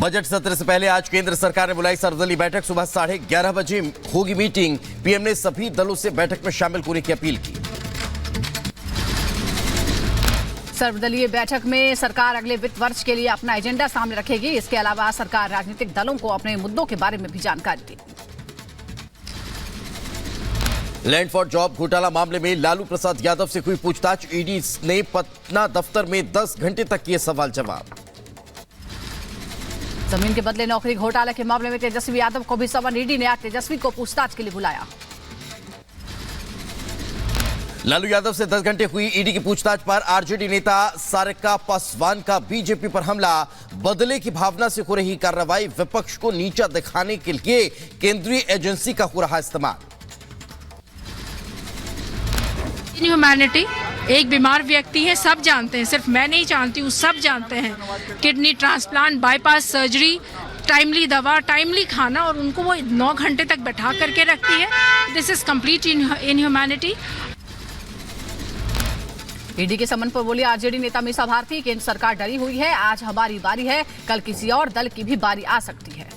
Budget सत्र से पहले आज केंद्र सरकार ने बुलाई सर्वदलीय बैठक। सुबह 11:30 बजे होगी मीटिंग। पीएम ने सभी दलों से बैठक में शामिल होने की अपील की। सर्वदलीय बैठक में सरकार अगले वित्त वर्ष के लिए अपना एजेंडा सामने रखेगी। इसके अलावा सरकार राजनीतिक दलों को अपने मुद्दों के बारे में भी जानकारी देगी। लैंड फॉर जॉब घोटाला मामले में लालू प्रसाद यादव से हुई पूछताछ। ईडी ने पटना दफ्तर में 10 घंटे तक किए सवाल जवाब। जमीन के बदले नौकरी घोटाले के मामले में तेजस्वी यादव को भी समन। ईडी ने आज तेजस्वी को पूछताछ के लिए बुलाया। लालू यादव से 10 घंटे हुई ईडी की पूछताछ पर आरजेडी नेता सारिका पासवान का बीजेपी पर हमला। बदले की भावना से हो रही कार्रवाई, विपक्ष को नीचा दिखाने के लिए केंद्रीय एजेंसी का हो रहा इस्तेमाल। ह्यूमैनिटी एक बीमार व्यक्ति है, सब जानते हैं, सिर्फ मैं नहीं जानती हूँ, सब जानते हैं। Kidney transplant, bypass surgery, timely दवा, टाइमली खाना, और उनको वो 9 घंटे तक बैठा करके रखती है। This is complete inhumanity. ED के समन पर बोली आरजेडी नेता मीसा भारती, केंद्र सरकार डरी हुई है। आज हमारी बारी है, कल किसी और दल की भी बारी आ सकती है।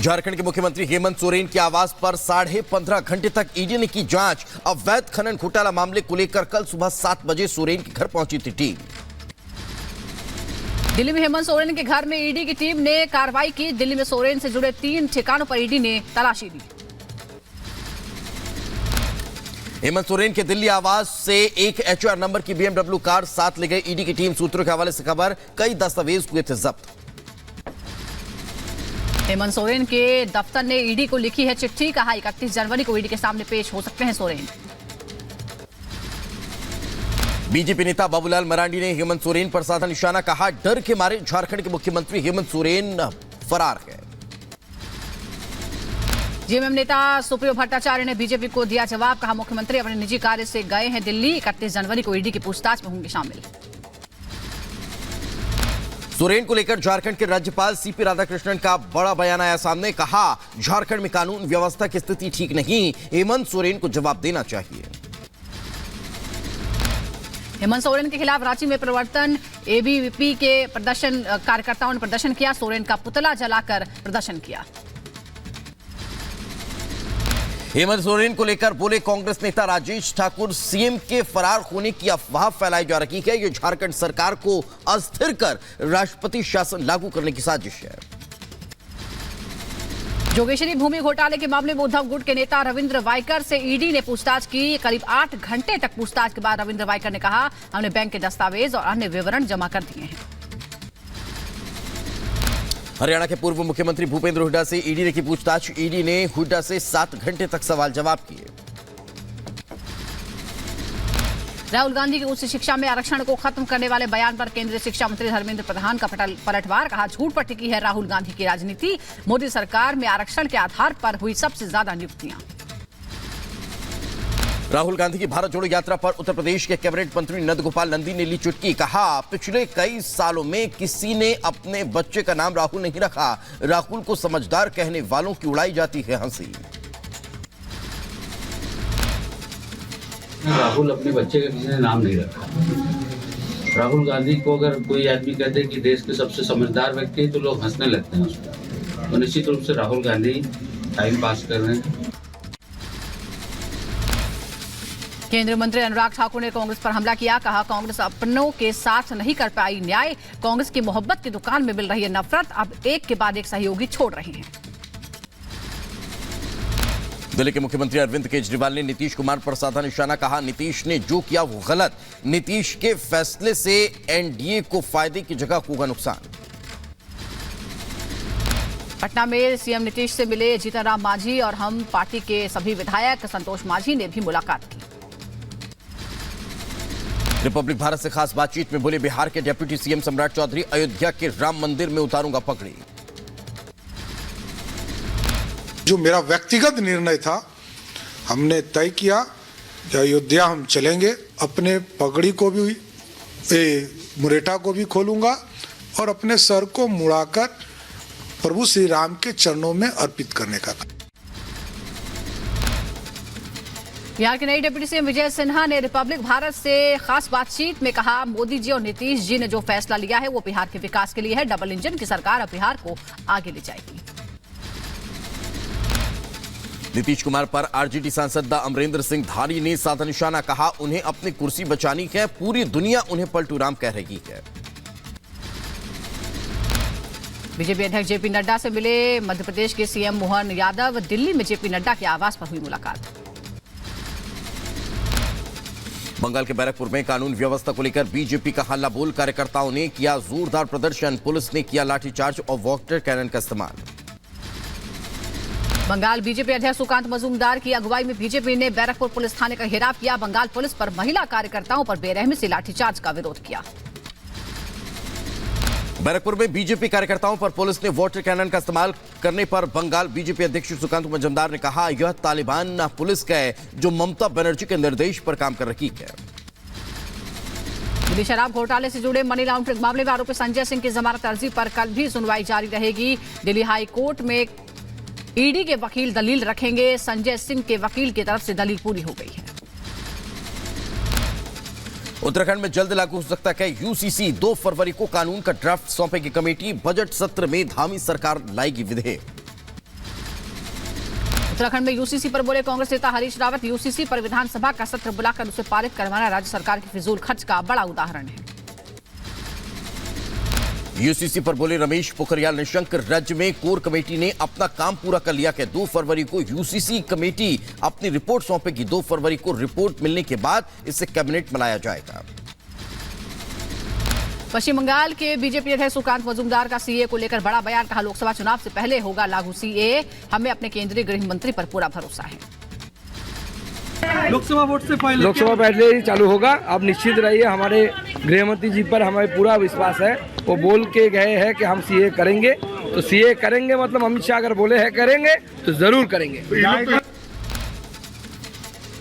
झारखंड के मुख्यमंत्री हेमंत सोरेन के आवास पर 15.5 घंटे तक ईडी ने की जांच। अवैध खनन घोटाला मामले को लेकर कल सुबह 7 बजे सोरेन के घर पहुंची थी टीम। दिल्ली में हेमंत सोरेन के घर में ईडी की टीम ने कार्रवाई की। दिल्ली में सोरेन से जुड़े 3 ठिकानों पर ईडी ने तलाशी दी। हेमंत सोरेन के दिल्ली आवास से एक HR नंबर की BMW कार साथ ले गई ईडी की टीम। सूत्रों के हवाले से खबर, कई दस्तावेज हुए थे जब्त। हेमंत सोरेन के दफ्तर ने ईडी को लिखी है चिट्ठी। कहा 31 जनवरी को ईडी के सामने पेश हो सकते हैं सोरेन। बीजेपी नेता बाबूलाल मरांडी ने हेमंत सोरेन पर साधा निशाना। कहा डर के मारे झारखंड के मुख्यमंत्री हेमंत सोरेन फरार है। जेएमएम नेता सुप्रियो भट्टाचार्य ने बीजेपी को दिया जवाब। कहा मुख्यमंत्री अपने निजी कार्य से गए हैं दिल्ली। 31 जनवरी को ईडी की पूछताछ में होंगे शामिल। सोरेन को लेकर झारखंड के राज्यपाल सीपी राधाकृष्णन का बड़ा बयान आया सामने। कहा झारखंड में कानून व्यवस्था की स्थिति ठीक नहीं, हेमंत सोरेन को जवाब देना चाहिए। हेमंत सोरेन के खिलाफ रांची में प्रवर्तन एबीवीपी के प्रदर्शन कार्यकर्ताओं ने प्रदर्शन किया। सोरेन का पुतला जलाकर प्रदर्शन किया। हेमंत सोरेन को लेकर बोले कांग्रेस नेता राजेश ठाकुर, सीएम के फरार होने की अफवाह फैलाई जा रही है। ये झारखंड सरकार को अस्थिर कर राष्ट्रपति शासन लागू करने की साजिश है। जोगेश्वरी भूमि घोटाले के मामले में उद्धव गुट के नेता रविंद्र वाइकर से ईडी ने पूछताछ की। करीब 8 घंटे तक पूछताछ के बाद रविंद्र वाइकर ने कहा, हमने बैंक के दस्तावेज और अन्य विवरण जमा कर दिए हैं। हरियाणा के पूर्व मुख्यमंत्री भूपेंद्र हुड्डा से ईडी ने की पूछताछ। ईडी ने हुड्डा से 7 घंटे तक सवाल जवाब किए। राहुल गांधी की उच्च शिक्षा में आरक्षण को खत्म करने वाले बयान पर केंद्रीय शिक्षा मंत्री धर्मेंद्र प्रधान का पलटवार। कहा झूठ पर टिकी है राहुल गांधी की राजनीति। मोदी सरकार में आरक्षण के आधार पर हुई सबसे ज्यादा नियुक्तियां। राहुल गांधी की भारत जोड़ो यात्रा पर उत्तर प्रदेश के कैबिनेट मंत्री नंद गोपाल नंदी ने ली चुटकी। कहा पिछले कई सालों में किसी ने अपने बच्चे का नाम राहुल नहीं रखा। राहुल को समझदार कहने वालों की उड़ाई जाती है हंसी। राहुल अपने बच्चे का किसी ने नाम नहीं रखा। राहुल गांधी को अगर कोई आदमी कहते हैं कि देश के सबसे समझदार व्यक्ति है तो लोग हंसने लगते हैं उस पर। तो निश्चित रूप से राहुल गांधी टाइम पास कर रहे हैं। केंद्रीय मंत्री अनुराग ठाकुर ने कांग्रेस पर हमला किया। कहा कांग्रेस अपनों के साथ नहीं कर पाई न्याय। कांग्रेस की मोहब्बत की दुकान में मिल रही है नफरत। अब एक के बाद एक सहयोगी छोड़ रहे हैं। दिल्ली के मुख्यमंत्री अरविंद केजरीवाल ने नीतीश कुमार पर साधा निशाना। कहा नीतीश ने जो किया वो गलत। नीतीश के फैसले से एनडीए को फायदे की जगह होगा नुकसान। पटना में सीएम नीतीश से मिले जीतन राम मांझी और हम पार्टी के सभी विधायक। संतोष मांझी ने भी मुलाकात की। रिपब्लिक भारत से खास बातचीत में बोले बिहार के डिप्टी सीएम सम्राट चौधरी, अयोध्या के राम मंदिर में उतारूंगा पगड़ी। जो मेरा व्यक्तिगत निर्णय था, हमने तय किया कि अयोध्या हम चलेंगे। अपने पगड़ी को भी, मुरेठा को भी खोलूंगा और अपने सर को मुड़ाकर प्रभु श्री राम के चरणों में अर्पित करने का। बिहार के नई डिप्टी सीएम विजय सिन्हा ने रिपब्लिक भारत से खास बातचीत में कहा, मोदी जी और नीतीश जी ने जो फैसला लिया है वो बिहार के विकास के लिए है। डबल इंजन की सरकार अब बिहार को आगे ले जाएगी। नीतीश कुमार पर आरजेडी सांसद अमरेंद्र सिंह धारी ने साधा निशाना, कहा उन्हें अपनी कुर्सी बचानी है, पूरी दुनिया उन्हें पलटूराम कह रही है। बीजेपी अध्यक्ष जेपी नड्डा से मिले मध्य प्रदेश के सीएम मोहन यादव, दिल्ली में जेपी नड्डा के आवास पर हुई मुलाकात। बंगाल के बैरकपुर में कानून व्यवस्था को लेकर बीजेपी का हल्ला बोल, कार्यकर्ताओं ने किया जोरदार प्रदर्शन, पुलिस ने किया लाठीचार्ज और वाटर कैनन का इस्तेमाल। बंगाल बीजेपी अध्यक्ष सुकांत मजूमदार की अगुवाई में बीजेपी ने बैरकपुर पुलिस थाने का घेराव किया। बंगाल पुलिस पर महिला कार्यकर्ताओं पर बेरहमी से लाठीचार्ज का विरोध किया। बैरकपुर में बीजेपी कार्यकर्ताओं पर पुलिस ने वाटर कैनन का इस्तेमाल करने पर बंगाल बीजेपी अध्यक्ष सुकांत मजूमदार ने कहा, यह तालिबान पुलिस का है जो ममता बनर्जी के निर्देश पर काम कर रही है। दिल्ली शराब घोटाले से जुड़े मनी लॉन्ड्रिंग मामले में आरोपी संजय सिंह की जमानत अर्जी पर कल भी सुनवाई जारी रहेगी। दिल्ली हाई कोर्ट में ईडी के वकील दलील रखेंगे। संजय सिंह के वकील की तरफ से दलील पूरी हो गई है। उत्तराखंड में जल्द लागू हो सकता है यूसीसी, 2 फरवरी को कानून का ड्राफ्ट सौंपेगी कमेटी। बजट सत्र में धामी सरकार लाएगी विधेयक। उत्तराखंड में यूसीसी पर बोले कांग्रेस नेता हरीश रावत, यूसीसी पर विधानसभा का सत्र बुलाकर उसे पारित करवाना राज्य सरकार की फिजूल खर्च का बड़ा उदाहरण है। यूसीसी पर बोले रमेश पोखरियाल निशंक, राज्य में कोर कमेटी ने अपना काम पूरा कर लिया है। 2 फरवरी को यूसीसी कमेटी अपनी रिपोर्ट सौंपेगी। 2 फरवरी को रिपोर्ट मिलने के बाद इसे कैबिनेट में लाया जाएगा। पश्चिम बंगाल के बीजेपी अध्यक्ष सुकांत मजूमदार का सीए को लेकर बड़ा बयान, कहा लोकसभा चुनाव से पहले होगा लागू सीए, हमें अपने केंद्रीय गृह मंत्री पर पूरा भरोसा है। लोकसभा पहले ही चालू होगा। आप निश्चित रहिए, हमारे गृह मंत्री जी पर हमें पूरा विश्वास है। वो बोल के गए हैं कि हम सीए करेंगे, तो सीए करेंगे मतलब अमित शाह अगर बोले हैं करेंगे तो जरूर करेंगे।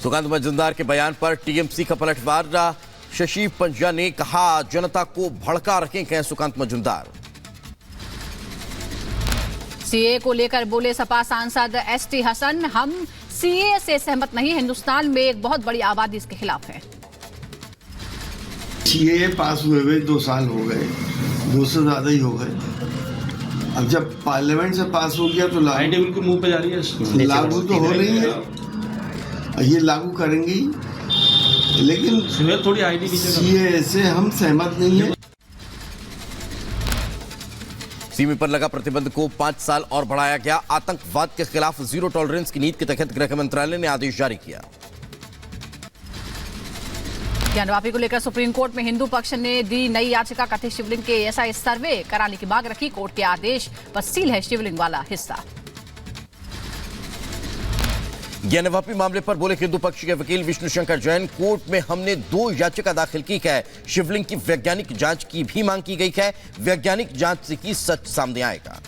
सुकांत मजूमदार के बयान पर टीएमसी का पलटवार, शशि पंजा ने कहा जनता को भड़का रखेंगे सुकांत मजूमदार। सीए को लेकर बोले सपा सांसद एसटी हसन, हम सीए से सहमत नहीं, हिंदुस्तान में एक बहुत बड़ी आबादी इसके खिलाफ है। सीए पास हुए 2 साल हो गए, 2 से ज्यादा ही हो गए। अब जब पार्लियामेंट से पास हो गया तो बिल्कुल मुंह पे जा रही है, लागू तो हो रही है, ये लागू करेंगे ही, लेकिन थोड़ी सीए से हम सहमत नहीं है। सीमे पर लगा प्रतिबंध को 5 साल और बढ़ाया गया। आतंकवाद के खिलाफ जीरो टॉलरेंस की नीति के तहत गृह मंत्रालय ने आदेश जारी किया। ज्ञानवापी को लेकर सुप्रीम कोर्ट में हिंदू पक्ष ने दी नई याचिका, कथित शिवलिंग के एसआई सर्वे कराने की मांग रखी। कोर्ट के आदेश पर सील है शिवलिंग वाला हिस्सा। ज्ञानवापी मामले पर बोले हिंदू पक्ष के वकील विष्णु शंकर जैन, कोर्ट में हमने 2 याचिका दाखिल की है। शिवलिंग की वैज्ञानिक जांच की भी मांग की गई है। वैज्ञानिक जांच से ही सच सामने आएगा।